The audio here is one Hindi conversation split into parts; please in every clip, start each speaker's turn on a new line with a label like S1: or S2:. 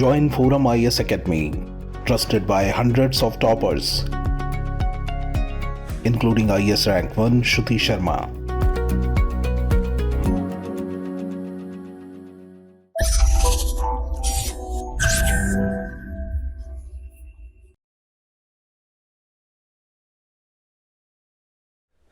S1: Join Forum IS Academy, trusted by hundreds of toppers, including IS Rank 1 Shruti Sharma.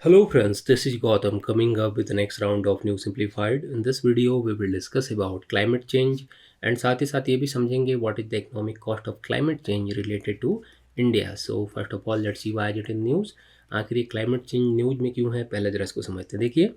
S2: Hello friends, this is Gautam coming up with the next round of New Simplified. In this video, we will discuss about climate change and साथ ही साथ ये भी समझेंगे what is the economic cost of climate change related to India. So first of all, let's see why is it in news. आखिर ये climate change न्यूज में क्यों है, पहले जरा इसको समझते हैं. देखिए,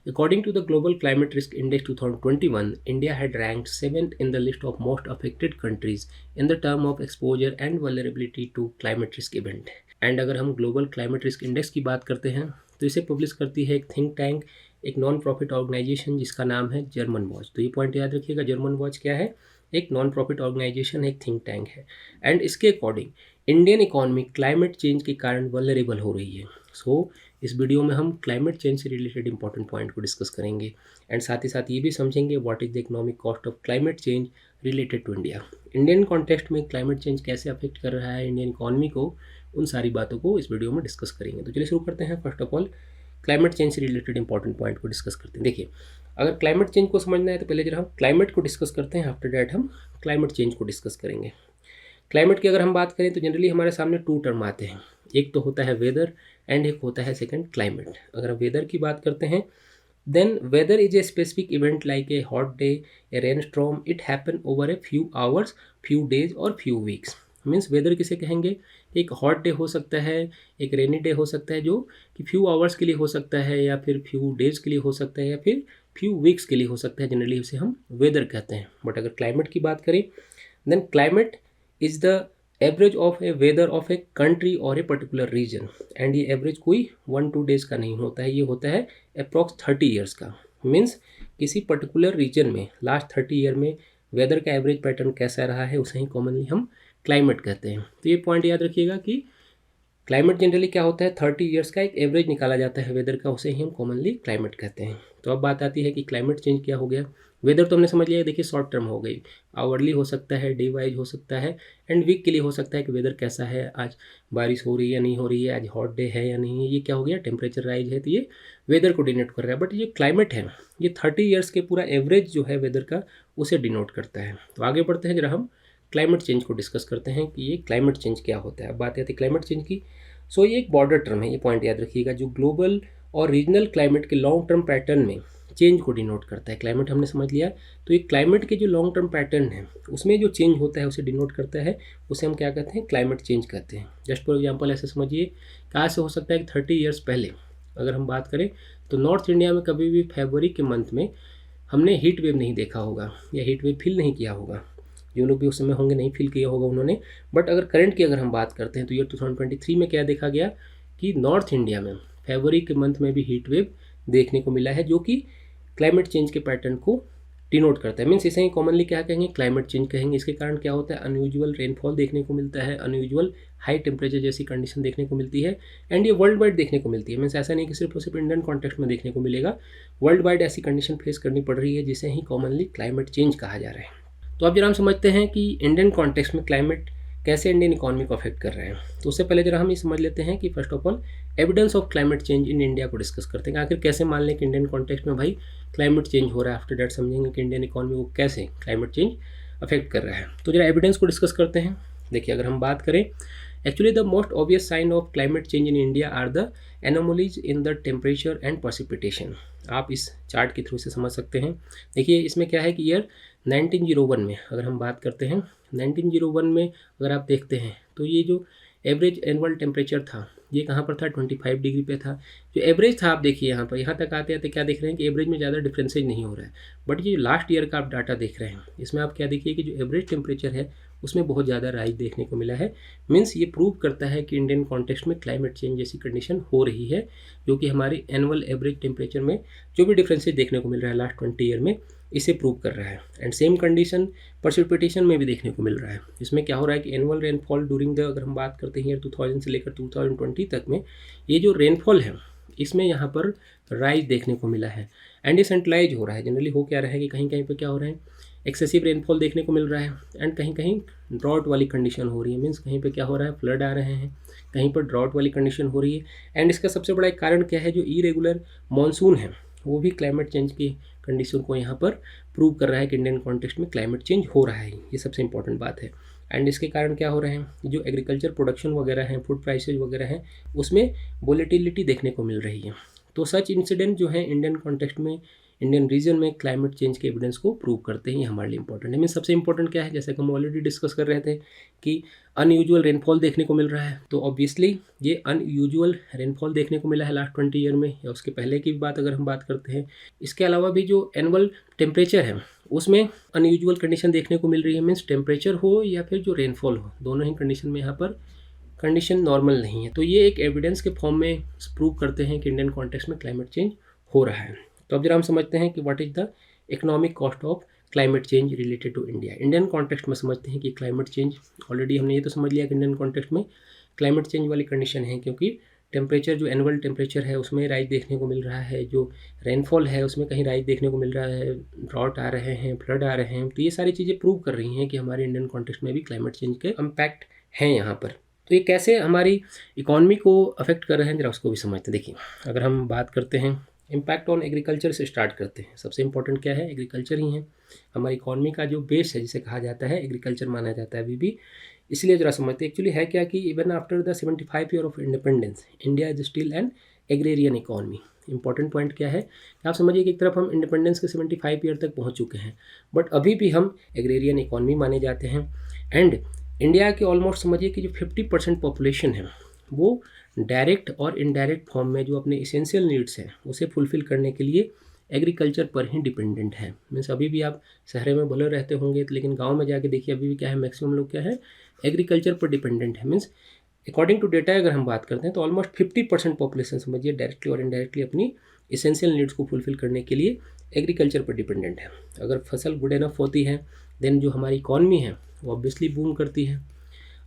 S2: according to the Global Climate Risk Index 2021, India had ranked 7th in the list of most affected countries in the term of exposure and vulnerability to climate risk event. And अगर हम ग्लोबल क्लाइमेट रिस्क इंडेक्स की बात करते हैं तो इसे पब्लिश करती है एक थिंक टैंक, एक नॉन प्रॉफिट ऑर्गेनाइजेशन जिसका नाम है जर्मन वॉच. तो ये पॉइंट याद रखिएगा, जर्मन वॉच क्या है, एक नॉन प्रॉफिट ऑर्गेनाइजेशन है, एक थिंक टैंक है. एंड इसके according Indian economy climate change के कारण वल्नरेबल हो रही है. सो इस वीडियो में हम क्लाइमेट चेंज से रिलेटेड इंपॉर्टेंट पॉइंट को डिस्कस करेंगे एंड साथ ही साथ ये भी समझेंगे what is the economic cost of climate change related to India. Indian context में क्लाइमेट चेंज कैसे अफेक्ट कर रहा है इंडियन इकॉनमी को, उन सारी बातों को इस वीडियो में डिस्कस करेंगे. तो चलिए शुरू करते हैं. First of all climate change से रिलेटेड इंपॉर्टेंट पॉइंट को डिस्कस करते हैं. देखिए, अगर क्लाइमेट चेंज को समझना है तो पहले जरा हम क्लाइमेट को डिस्कस करते हैं, आफ्टर दैट हम क्लाइमेट चेंज को डिस्कस करेंगे. क्लाइमेट की अगर हम बात करें तो जनरली हमारे सामने टू टर्म आते हैं, एक तो होता है वेदर एंड एक होता है सेकंड क्लाइमेट. अगर हम वेदर की बात करते हैं then weather is a specific event like a hot day, a rain storm. It happen over a few hours, few days और फ्यू वीक्स. मीन्स वेदर किसे कहेंगे, एक हॉट डे हो सकता है, एक रेनी डे हो सकता है जो कि फ्यू आवर्स के लिए हो सकता है या फिर फ्यू डेज के लिए हो सकता है या फिर फ्यू वीक्स के लिए हो सकता है. जनरली उसे हम वेदर कहते हैं. बट अगर क्लाइमेट की बात करें then climate is the average of a weather of a country और ए पर्टिकुलर रीजन. एंड ये एवरेज कोई 1-2 डेज़ का नहीं होता है, ये होता है अप्रॉक्स 30 ईयर्स का. मीन्स किसी पर्टिकुलर रीजन में लास्ट 30 ईयर में वेदर का एवरेज पैटर्न कैसा रहा है उसे ही कॉमनली हम क्लाइमेट कहते हैं. तो ये पॉइंट याद रखिएगा कि क्लाइमेट जनरली क्या होता है, 30 ईयर्स का एक एवरेज निकाला जाता है वेदर का, उसे ही हम कॉमनली क्लाइमेट कहते हैं. तो अब बात आती है कि क्लाइमेट चेंज क्या हो गया. वेदर तो हमने समझ लिया, देखिए शॉर्ट टर्म हो गई, आवरली हो सकता है, डे वाइज हो सकता है एंड वीक के लिए हो सकता है कि वेदर कैसा है, आज बारिश हो रही है या नहीं हो रही है, आज हॉट डे है या नहीं है, ये क्या हो गया, टेम्परेचर राइज है. तो ये वेदर को डिनोट कर रहा है. बट ये क्लाइमेट है ये 30 ईयर्स के पूरा एवरेज जो है वेदर का उसे डिनोट करता है. तो आगे बढ़ते हैं, जरा हम क्लाइमेट चेंज को डिस्कस करते हैं कि ये क्लाइमेट चेंज क्या होता है. अब बात आती है क्लाइमेट चेंज की. सो ये एक बॉर्डर टर्म है, ये पॉइंट याद रखिएगा, जो ग्लोबल और रीजनल क्लाइमेट के लॉन्ग टर्म पैटर्न में चेंज को डिनोट करता है. क्लाइमेट हमने समझ लिया, तो ये क्लाइमेट के जो लॉन्ग टर्म पैटर्न है उसमें जो चेंज होता है उसे डिनोट करता है, उसे हम क्या कहते हैं, क्लाइमेट चेंज कहते हैं. जस्ट फॉर एग्जांपल ऐसे समझिए, कहाँ से हो सकता है कि 30 ईयर्स पहले अगर हम बात करें तो नॉर्थ इंडिया में कभी भी फरवरी के मंथ में हमने हीट वेव नहीं देखा होगा या हीट वेव फील नहीं किया होगा. जो लोग भी उस समय होंगे नहीं फील किया होगा उन्होंने. बट अगर करंट की अगर हम बात करते हैं तो ईयर 2023 में क्या देखा गया कि नॉर्थ इंडिया में फरवरी के मंथ में भी हीट वेव देखने को मिला है, जो कि क्लाइमेट चेंज के पैटर्न को डिनोट करता है. मीन्स इसे ही कॉमनली क्या कहेंगे, क्लाइमेट चेंज कहेंगे. इसके कारण क्या होता है, अनयूजुअल रेनफॉल देखने को मिलता है, अनयूजुअल हाई टेम्परेचर जैसी कंडीशन देखने को मिलती है एंड ये वर्ल्ड वाइड देखने को मिलती है. मीन्स ऐसा नहीं कि सिर्फ और सिर्फ इंडियन कॉन्टेक्स्ट में देखने को मिलेगा, वर्ल्ड वाइड ऐसी कंडीशन फेस करनी पड़ रही है जिसे ही कॉमनली क्लाइमेट चेंज कहा जा रहा है. तो अब जरा हम समझते हैं कि इंडियन कॉन्टेक्स्ट में क्लाइमेट कैसे इंडियन इकॉनमी को अफेक्ट कर रहे हैं. तो उससे पहले जरा हम ये समझ लेते हैं कि first of all evidence of climate change in India को डिस्कस करते हैं. आखिर कैसे मान लें कि इंडियन कॉन्टेक्स्ट में भाई क्लाइमेट चेंज हो रहा है, आफ्टर दैट समझेंगे कि इंडियन इकॉनमी को कैसे क्लाइमेट चेंज अफेक्ट कर रहा है. तो जरा एविडेंस को डिस्कस करते हैं. देखिए, अगर हम बात करें actually the most obvious sign of climate change in India are the anomalies in the temperature and precipitation. आप इस चार्ट के थ्रू से समझ सकते हैं. देखिए, इसमें क्या है कि ईयर 1901 में अगर हम बात करते हैं, 1901 में अगर आप देखते हैं तो ये जो एवरेज एनुअल टेम्परेचर था ये कहाँ पर था, 25 डिग्री पे था. जो एवरेज था आप देखिए यहाँ पर, यहाँ तक आते आते क्या देख रहे हैं कि एवरेज में ज़्यादा डिफरेंसेज नहीं हो रहा है. बट ये लास्ट ईयर का आप डाटा देख रहे हैं, इसमें आप क्या देखिए कि जो एवरेज टेम्परेचर है उसमें बहुत ज़्यादा राइज देखने को मिला है. मीन्स ये प्रूव करता है कि इंडियन कॉन्टेक्स्ट में क्लाइमेट चेंज जैसी कंडीशन हो रही है, जो कि हमारे एनुअल एवरेज टेम्परेचर में जो भी डिफरेंसेज देखने को मिल रहा है लास्ट 20 ईयर में इसे प्रूव कर रहा है. एंड सेम कंडीशन प्रेसिपिटेशन में भी देखने को मिल रहा है. इसमें क्या हो रहा है कि एनुअल रेनफॉल ड्यूरिंग द, अगर हम बात करते हैं ईयर 2000 से लेकर 2020 तक में, ये जो रेनफॉल है इसमें यहाँ पर राइज देखने को मिला है एंड डिसेंट्रलाइज हो रहा है। जनरली हो क्या रहा है कि कहीं कहीं पे क्या हो रहा है, एक्सेसिव रेनफॉल देखने को मिल रहा है एंड कहीं कहीं ड्रॉट वाली कंडीशन हो रही है। मीन्स कहीं पे क्या हो रहा है, फ्लड आ रहे हैं, कहीं पर ड्रॉट वाली कंडीशन हो रही है। एंड इसका सबसे बड़ा एक कारण क्या है, जो इरेगुलर मानसून है वो भी क्लाइमेट चेंज की कंडीशन को यहाँ पर प्रूव कर रहा है कि इंडियन कॉन्टेक्स्ट में क्लाइमेट चेंज हो रहा है। ये सबसे इंपॉर्टेंट बात है। एंड इसके कारण क्या हो रहे हैं, जो एग्रीकल्चर प्रोडक्शन वगैरह हैं, फूड प्राइसेज वगैरह हैं, उसमें वोलेटिलिटी देखने को मिल रही है। तो सच इंसिडेंट जो है इंडियन कॉन्टेक्स्ट में, इंडियन रीजन में क्लाइमेट चेंज के एविडेंस को प्रूव करते हैं। ये हमारे लिए इंपॉर्टेंट है। मीन सबसे इंपॉर्टेंट क्या है, जैसे कि हम ऑलरेडी डिस्कस कर रहे थे कि अनयूजुअल रेनफॉल देखने को मिल रहा है। तो ऑब्वियसली ये अनयूजुअल रेनफॉल देखने को मिला है लास्ट 20 ईयर में, या उसके पहले की भी बात अगर हम बात करते हैं। इसके अलावा भी जो एनुअल टेम्परेचर है उसमें अनयूजुअल कंडीशन देखने को मिल रही है। मीन्स टेम्परेचर हो या फिर जो रेनफॉल हो, दोनों ही कंडीशन में यहाँ पर कंडीशन नॉर्मल नहीं है। तो ये एक एविडेंस के फॉर्म में प्रूव करते हैं कि इंडियन कॉन्टेक्स्ट में क्लाइमेट चेंज हो रहा है। तो अब जरा हम समझते हैं कि what is the economic cost of climate change related to India. Indian context में समझते हैं कि क्लाइमेट चेंज, ऑलरेडी हमने ये तो समझ लिया कि इंडियन कॉन्टेक्स्ट में क्लाइमेट चेंज वाली कंडीशन है, क्योंकि टेम्परेचर जो एनुअल टेम्परेचर है उसमें राइज देखने को मिल रहा है, जो रेनफॉल है उसमें कहीं राइज देखने को मिल रहा है, ड्रॉट आ रहे हैं, फ्लड आ रहे हैं। तो ये सारी चीज़ें प्रूव कर रही हैं कि हमारे इंडियन कॉन्टेक्स्ट में भी क्लाइमेट चेंज के इम्पैक्ट हैं यहाँ पर। तो ये कैसे हमारी इकॉनमी को अफेक्ट कर रहे हैं, जरा उसको भी समझते हैं। देखिए, अगर हम बात करते हैं इम्पैक्ट ऑन एग्रीकल्चर से स्टार्ट करते हैं। सबसे इंपॉर्टेंट क्या है, एग्रीकल्चर ही है। हमारी इकॉनमी का जो बेस है, जिसे कहा जाता है, एग्रीकल्चर माना जाता है अभी भी। इसलिए जरा समझते हैं एक्चुअली है क्या कि even after the 75 year of independence India is still an agrarian economy. Important point क्या है, आप समझिए कि एक तरफ हम इंडिपेंडेंस के 75 ईयर तक पहुंच चुके हैं, बट अभी भी हम एग्रेरियन इकॉनमी माने जाते हैं। एंड इंडिया के ऑलमोस्ट समझिए कि जो 50% पॉपुलेशन है वो डायरेक्ट और इनडायरेक्ट फॉर्म में जो अपने इसेंशियल नीड्स हैं उसे फुलफ़िल करने के लिए एग्रीकल्चर पर ही डिपेंडेंट है। मीन्स अभी भी आप शहर में भले रहते होंगे, लेकिन गांव में जाके देखिए अभी भी क्या है, मैक्सिमम लोग क्या है, एग्रीकल्चर पर डिपेंडेंट है। मीन्स अकॉर्डिंग टू डेटा अगर हम बात करते हैं तो ऑलमोस्ट 50% पॉपुलेशन समझिए डायरेक्टली और इनडायरेक्टली अपनी इसेंशियल नीड्स को फुलफ़िल करने के लिए एग्रीकल्चर पर डिपेंडेंट है। अगर फसल गुड इनफ होती है देन जो हमारी इकॉनमी है वो ऑब्वियसली बूम करती है।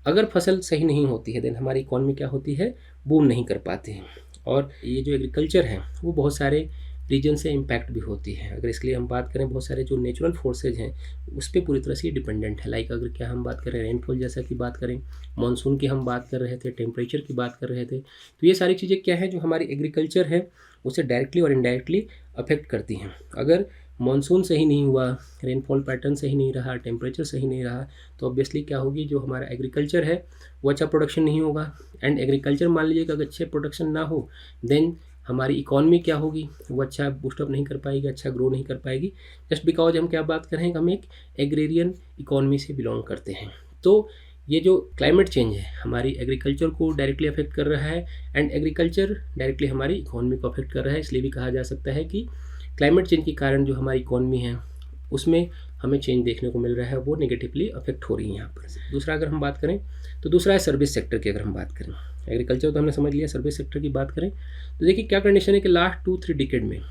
S2: अगर फसल सही नहीं होती है देन हमारी इकॉनमी क्या होती है, बूम नहीं कर पाती है। और ये जो एग्रीकल्चर है वो बहुत सारे रीजन से इम्पैक्ट भी होती है। अगर इसके लिए हम बात करें, बहुत सारे जो नेचुरल फोर्सेज हैं उस पर पूरी तरह से डिपेंडेंट है। लाइक अगर क्या हम बात करें रेनफॉल जैसा की बात करें, मानसून की हम बात कर रहे थे, टेम्परेचर की बात कर रहे थे, तो ये सारी चीज़ें क्या है जो हमारी एग्रीकल्चर है उसे डायरेक्टली और इनडायरेक्टली अफेक्ट करती हैं। अगर मानसून सही नहीं हुआ, रेनफॉल पैटर्न सही नहीं रहा, टेम्परेचर सही नहीं रहा, तो ऑब्वियसली क्या होगी, जो हमारा एग्रीकल्चर है वो अच्छा प्रोडक्शन नहीं होगा। एंड एग्रीकल्चर मान लीजिए कि अगर अच्छे प्रोडक्शन ना हो देन हमारी इकॉनमी क्या होगी, वो अच्छा बूस्टअप नहीं कर पाएगी, अच्छा ग्रो नहीं कर पाएगी, जस्ट बिकॉज हम क्या बात कर रहे हैं कि हम एक एग्रेरियन इकॉनमी से बिलोंग करते हैं। तो ये जो क्लाइमेट चेंज है हमारी एग्रीकल्चर को डायरेक्टली अफेक्ट कर रहा है एंड एग्रीकल्चर डायरेक्टली हमारी इकॉनमी को अफेक्ट कर रहा है। इसलिए भी कहा जा सकता है कि क्लाइमेट चेंज के कारण जो हमारी इकॉनमी है उसमें हमें चेंज देखने को मिल रहा है, वो नेगेटिवली अफेक्ट हो रही है यहाँ पर। दूसरा अगर हम बात करें तो दूसरा है सर्विस सेक्टर की। अगर हम बात करें, एग्रीकल्चर तो हमने समझ लिया, सर्विस सेक्टर की बात करें तो देखिए क्या कंडीशन है कि लास्ट 2-3 डिकेड में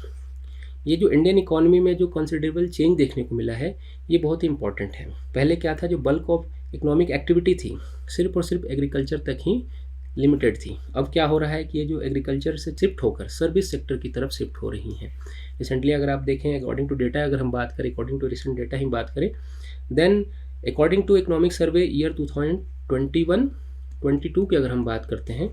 S2: ये जो इंडियन इकॉनमी में जो कंसिडरेबल चेंज देखने को मिला है ये बहुत ही इंपॉर्टेंट है। पहले क्या था, जो बल्क ऑफ इकोनॉमिक एक्टिविटी थी सिर्फ और सिर्फ एग्रीकल्चर तक ही लिमिटेड थी। अब क्या हो रहा है कि ये जो एग्रीकल्चर से शिफ्ट होकर सर्विस सेक्टर की तरफ शिफ्ट हो रही हैं। रिसेंटली अगर आप देखें, अकॉर्डिंग टू डेटा अगर हम बात करें, अकॉर्डिंग टू रिसेंट डेटा ही बात करें, then according to economic survey year 2021-22 की अगर हम बात करते हैं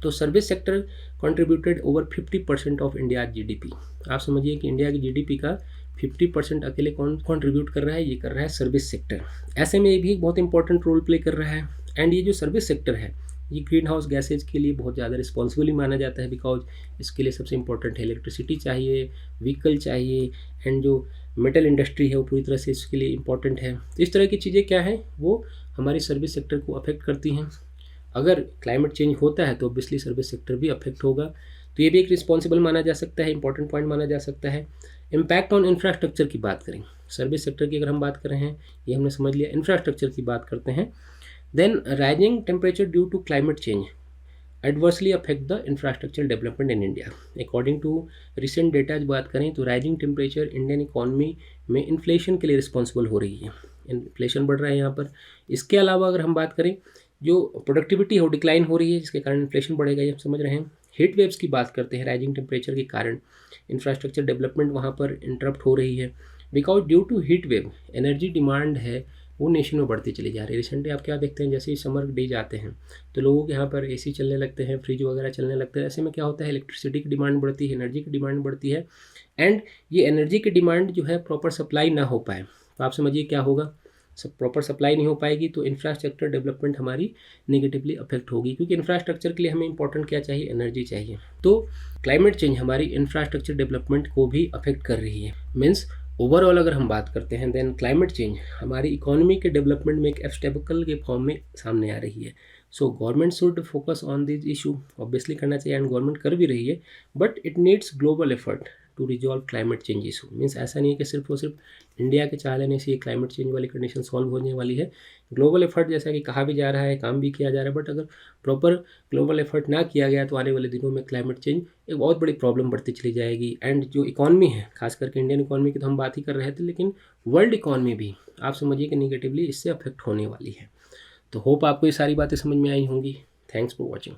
S2: तो service sector contributed over 50% of India GDP. आप समझिए कि इंडिया की जीडीपी का 50% अकेले कौन कंट्रीब्यूट कर रहा है, ये कर रहा है सर्विस सेक्टर। ऐसे में ये भी एक बहुत इंपॉर्टेंट रोल प्ले कर रहा है। एंड ये जो सर्विस सेक्टर है ये ग्रीन हाउस गैसेज के लिए बहुत ज़्यादा रिस्पॉन्सिबली माना जाता है, बिकॉज इसके लिए सबसे इंपॉर्टेंट है इलेक्ट्रिसिटी चाहिए, व्हीकल चाहिए, एंड जो मेटल इंडस्ट्री है वो पूरी तरह से इसके लिए इंपॉर्टेंट है। तो इस तरह की चीज़ें क्या हैं, वो हमारी सर्विस सेक्टर को अफेक्ट करती हैं। अगर क्लाइमेट चेंज होता है तो ऑब्वियसली सर्विस सेक्टर भी अफेक्ट होगा। तो ये भी एक रिस्पॉन्सिबल माना जा सकता है, इंपॉर्टेंट पॉइंट माना जा सकता है। इम्पैक्ट ऑन इंफ्रास्ट्रक्चर की बात करें, सर्विस सेक्टर की अगर हम बात कर रहे हैं, ये हमने समझ लिया। इंफ्रास्ट्रक्चर की बात करते हैं, then rising temperature due to climate change adversely affect the infrastructure development in India. According to recent data की बात करें तो राइजिंग टेम्परेचर इंडियन इकॉनमी में इन्फ्लेशन के लिए रिस्पॉन्सिबल हो रही है, इन्फ्लेशन बढ़ रहा है यहाँ पर। इसके अलावा अगर हम बात करें, जो प्रोडक्टिविटी है वो डिक्लाइन हो रही है, जिसके कारण इन्फ्लेशन बढ़ेगा, ये हम समझ रहे हैं। हीट वेव्स की बात करते हैं, राइजिंग टेम्परेचर के कारण इंफ्रास्ट्रक्चर डेवलपमेंट वहाँ पर इंटरप्ट हो रही है। Because due to heat wave energy demand है वो नेशन में बढ़ती चली जा रही है। रिसेंटली आप क्या देखते हैं, जैसे ही समर डेज आते हैं तो लोगों के यहाँ पर एसी चलने लगते हैं, फ्रिज वगैरह चलने लगते हैं। ऐसे में क्या होता है, इलेक्ट्रिसिटी की डिमांड बढ़ती है, एनर्जी की डिमांड बढ़ती है, एंड ये एनर्जी की डिमांड जो है प्रॉपर सप्लाई ना हो पाए तो आप समझिए क्या होगा, सब प्रॉपर सप्लाई नहीं हो पाएगी तो इंफ्रास्ट्रक्चर डेवलपमेंट हमारी नेगेटिवली अफेक्ट होगी, क्योंकि इंफ्रास्ट्रक्चर के लिए हमें इंपॉर्टेंट क्या चाहिए, एनर्जी चाहिए। तो क्लाइमेट चेंज हमारी इंफ्रास्ट्रक्चर डेवलपमेंट को भी अफेक्ट कर रही है। मीन्स ओवरऑल अगर हम बात करते हैं देन क्लाइमेट चेंज हमारी इकोनॉमी के डेवलपमेंट में एक ऑब्स्टेकल के फॉर्म में सामने आ रही है। So government should focus on this issue, obviously करना चाहिए एंड गवर्नमेंट कर भी रही है, but it needs global effort to resolve climate change issue. Means ऐसा नहीं है कि सिर्फ और सिर्फ इंडिया के चाह लेने से ये क्लाइमेट चेंज वाली कंडीशन सॉल्व होने वाली है। ग्लोबल एफर्ट जैसा कि कहा भी जा रहा है, काम भी किया जा रहा है, बट अगर प्रॉपर ग्लोबल एफर्ट ना किया गया तो आने वाले दिनों में क्लाइमेट चेंज एक बहुत बड़ी प्रॉब्लम बढ़ती चली जाएगी। एंड जो इकॉनमी है, खास करके इंडियन इकॉनमी की तो हम बात ही कर रहे थे, लेकिन वर्ल्ड इकॉनमी भी आप समझिए कि निगेटिवली इससे अफेक्ट होने वाली है। तो होप आपको ये सारी बातें समझ में आई होंगी। Thanks for watching.